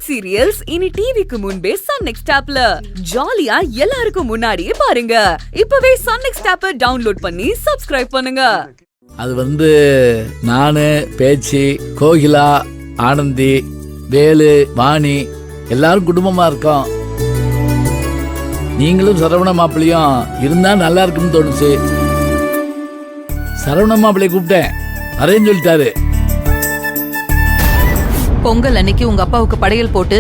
Hit serials இனி டிவிக்கு முன்பே சன் நெக்ஸ்ட் ஆப்ல ஜாலியா எல்லாருக்கும் முன்னாடியே பாருங்க. இப்பவே சன் நெக்ஸ்ட் ஆப்பை டவுன்லோட் பண்ணி சப்ஸ்கிரைப் பண்ணுங்க. அது நானு, பேச்சி, கோகிலா, ஆனந்தி, வேலு, வாணி எல்லாரும் குடும்பமா இருக்கோம். நீங்களும் சரவண மாப்பிள்ளையும் இருந்தா நல்லா இருக்குன்னு தோணுச்சு. சரவண மாப்பிள்ளைய கூப்பிட்டேன், வரேன்னு சொல்லிட்டாரு. பொங்கல் அன்னைக்கு உங்க அப்பாவுக்கு படையல் போட்டு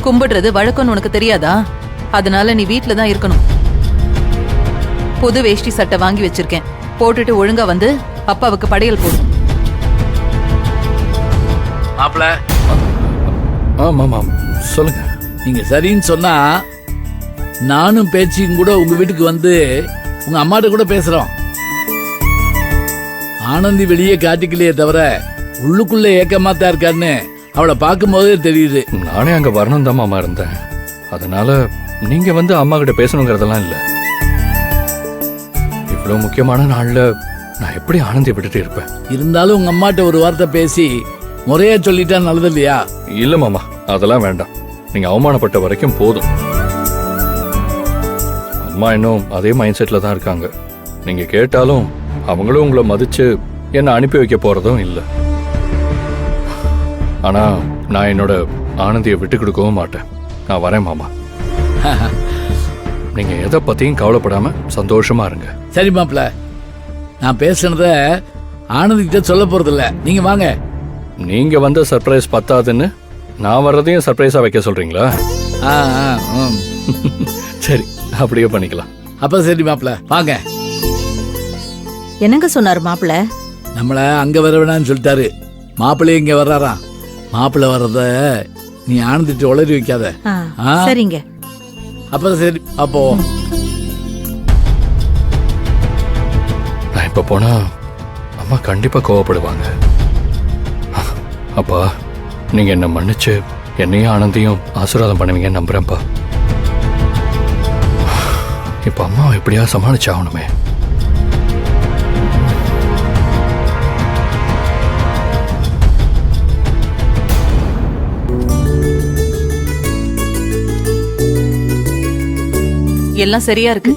கும்பிடுறது வழக்கம்னு உனக்கு தெரியாதா? அதனால நீ வீட்ல தான் இருக்கணும். புது வேஷ்டி சட்டை வாங்கி வச்சிருக்கேன், போட்டுட்டு ஒழுங்கா வந்து அப்பாவுக்கு படையல் போடு. மாப்பிள்ள, ஆமாம் சொல்லுங்க. நீங்க சரின்னு சொன்னா நானும் பேச்சியும் கூட உங்க வீட்டுக்கு வந்து உங்க அம்மாட்ட கூட பேசுறோம். ஆனந்தி வெளியே காட்டிக்கலையே தவிர உள்ளுக்குள்ள ஏக்கமா தான் இருக்கான்னு அவளை பார்க்கும் போதே தெரியுது. நானே அங்க வரணும் தான் மாமா இருந்தேன். அதனால நீங்க வந்து அம்மா கிட்ட பேசணுங்கிறதெல்லாம் இல்ல. இவ்வளவு முக்கியமான நாள்ல நான் எப்படி ஆனந்தி விட்டுட்டு இருப்பேன்? இருந்தாலும் உங்க அம்மாட்ட ஒரு வார்த்தை பேசி முறையா சொல்லிட்டா நல்லது இல்லையா? இல்ல மாமா, அதெல்லாம் வேண்டாம். நீங்க அவமானப்பட்ட வரைக்கும் போதும். அம்மா இன்னும் அதே மைண்ட் செட்ல தான் இருக்காங்க. நீங்க கேட்டாலும் அவங்களும் உங்களை மதிச்சு என்ன அனுப்பி வைக்க போறதும் இல்ல. ஆனா நான் என்னோட ஆனந்தியை விட்டு கொடுக்கவும் மாட்டேன். நான் வரேன் மாமா. நீங்க எதை பத்தியும் கவலைப்படாம சந்தோஷமா இருங்க. சரி மாப்பிள்ள, நான் பேசுனத ஆனந்தி கிட்ட சொல்ல போறதில்ல. நீங்க வாங்க. நீங்க வந்த சர்ப்ரைஸ் பத்தாதுன்னு நான் வர்றதையும் சர்ப்ரைஸா வைக்க சொல்றீங்களா? சரி, அப்படியே பண்ணிக்கலாம். அப்ப சரி மாப்பிள்ள, வாங்க. என்னங்க சொன்னாரு மாப்பிள்ள? நம்மள அங்க வர வேணான்னு சொல்லிட்டாரு. மாப்பிள்ளை இங்க வர்றாராம். மாப்பிள்ள வர்றத நீ ஆனந்திட்டு உளறி வைக்காத. சரிங்க. அப்ப சரி, அப்போ நான் இப்ப போனா அம்மா கண்டிப்பா கோவப்படுவாங்க. அப்பா, நீங்க என்ன மன்னிச்சு என்னையும் ஆனந்தியும் ஆசீர்வாதம் பண்ணுவீங்கன்னு நம்புறேன்ப்பா. இப்ப அம்மா எப்படியா சமாளிச்சு ஆகணுமே. எல்லாம் சரியா இருக்கு.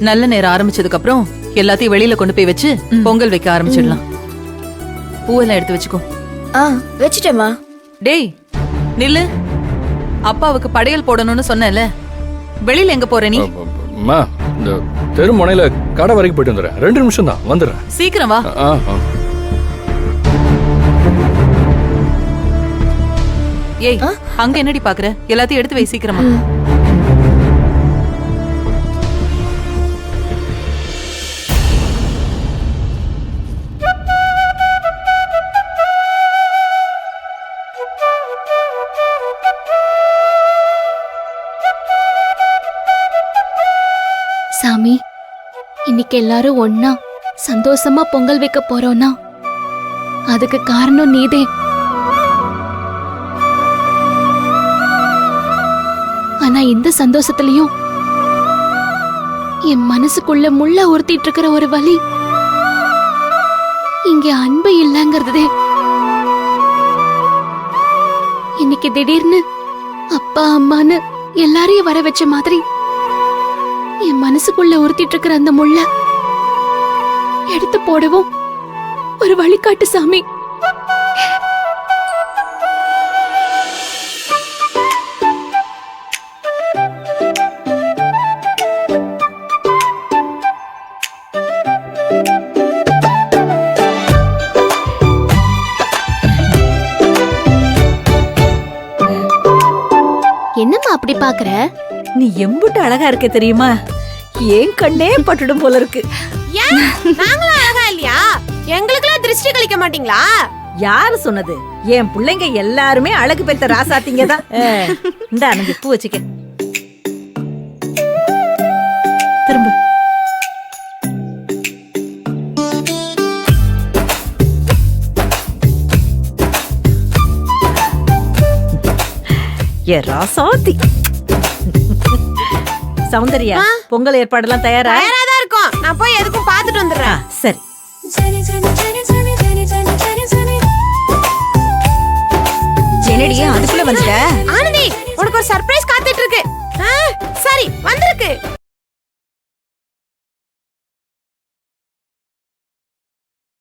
நல்ல நேரம் ஆரம்பிச்சதுக்கு அப்புறம் எல்லாத்தையும் வெளியில கொண்டு போய் வச்சு பொங்கல் வைக்க ஆரம்பிச்சிடலாம். பூவெல்லாம் எடுத்து வச்சுக்கோ. வச்சுட்டேமா. டேய் நில்லு, அப்பாவுக்கு படையல் போடணும்னு சொன்னல, வெளியில எங்க போற நீ? அம்மா, இந்த தெரு முனையில கடை வரைக்கும் போயிட்டு வந்துடுறேன். 2 நிமிஷம் தான், வந்துடுறேன். சீக்கிரம் வா. ஏய், அங்க என்னடி பாக்குற? எல்லாத்தையும் எடுத்து வை சீக்கிரமா. சாமி, இன்னைக்கு எல்லாரும் ஒன்னா சந்தோஷமா பொங்கல் வைக்க போறோம்னா அதுக்கு காரணம் நீதே. ஆனா இந்த சந்தோஷத்திலையும் என் மனசுக்குள்ள முள்ள உறுத்திட்டு இருக்கிற ஒரு வலி, இங்க அன்பு இல்லங்கிறதே. இன்னைக்கு திடீர்னு அப்பா அம்மான்னு எல்லாரையும் வர வச்ச மாதிரி என் மனசுக்குள்ள உறுத்திட்டு இருக்கிற அந்த முள்ள எடுத்து போடவும் ஒரு வழிகாட்டு சாமி. என்னம்மா அப்படி பாக்குற? நீ எம்புட்டு அழகா இருக்க தெரியுமா? ஏன் கண்ணே பட்டுடும் போல இருக்கு. நாங்களும் அழகா இல்லையா? எங்களுக்குலாம் திருஷ்டி கழிக்க மாட்டீங்களா? யாரு சொன்னது? என் பிள்ளைங்க எல்லாருமே அழகு பெற்ற ராசாத்திங்க தான். இந்த அனந்தி பூ வச்சுக்க. திரும்ப. ஏ ராசாத்தி. சௌந்தர்யா, பொங்கல் ஏற்பாடெல்லாம் தயாரா? தயாராதான் இருக்கும். நான் போய் எதுக்கும் பாத்துட்டு வந்துடுறேன். சரி. என்னடி அதுக்குள்ள வந்துட்ட? ஆனந்தி உனக்கு ஒரு சர்ப்ரைஸ் காத்துட்டு இருக்கு. சரி வந்திருக்கு.